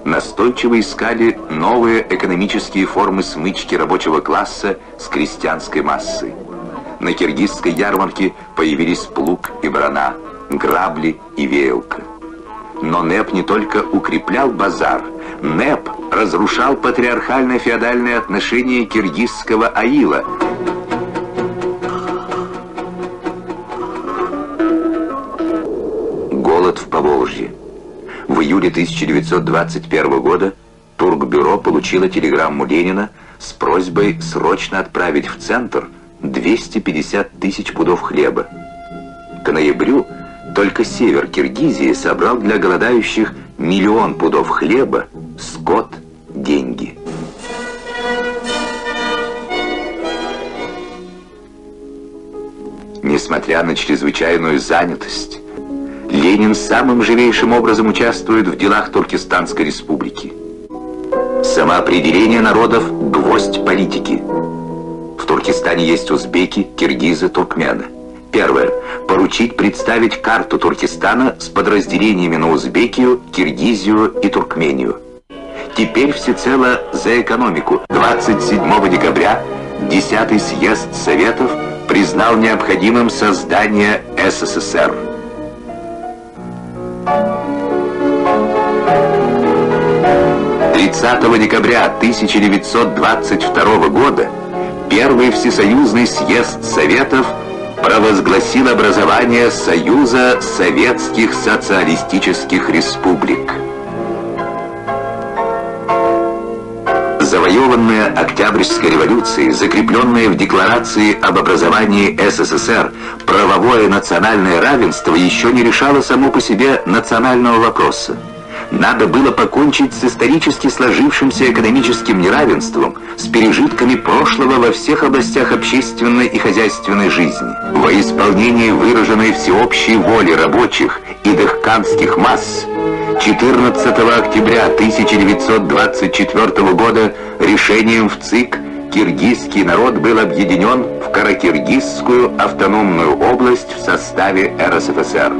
настойчиво искали новые экономические формы смычки рабочего класса с крестьянской массой. На киргизской ярмарке появились плуг и брана, грабли и веялка. Но НЭП не только укреплял базар, НЭП разрушал патриархально-феодальные отношения киргизского аила. Голод в Поволжье. В июле 1921 года Туркбюро получило телеграмму Ленина с просьбой срочно отправить в центр 250 тысяч пудов хлеба. К ноябрю только север Киргизии собрал для голодающих 1 миллион пудов хлеба, скот, деньги. Несмотря на чрезвычайную занятость, Ленин самым живейшим образом участвует в делах Туркестанской республики. Самоопределение народов – гвоздь политики. В Туркестане есть узбеки, киргизы, туркмены. Первое. Поручить представить карту Туркестана с подразделениями на Узбекию, Киргизию и Туркмению. Теперь всецело за экономику. 27 декабря 10-й съезд Советов признал необходимым создание СССР. Декабря 1922 года Первый Всесоюзный съезд Советов провозгласил образование Союза Советских Социалистических Республик. Завоеванная Октябрьской революцией, закрепленное в Декларации об образовании СССР правовое национальное равенство еще не решало само по себе национального вопроса. Надо было покончить с исторически сложившимся экономическим неравенством, с пережитками прошлого во всех областях общественной и хозяйственной жизни. Во исполнении выраженной всеобщей воли рабочих и дехканских масс 14 октября 1924 года решением в ЦИК киргизский народ был объединен в Каракиргизскую автономную область в составе РСФСР.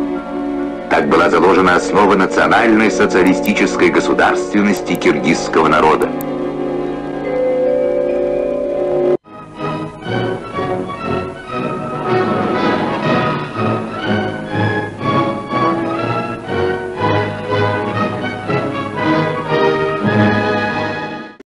Так была заложена основа национальной социалистической государственности киргизского народа.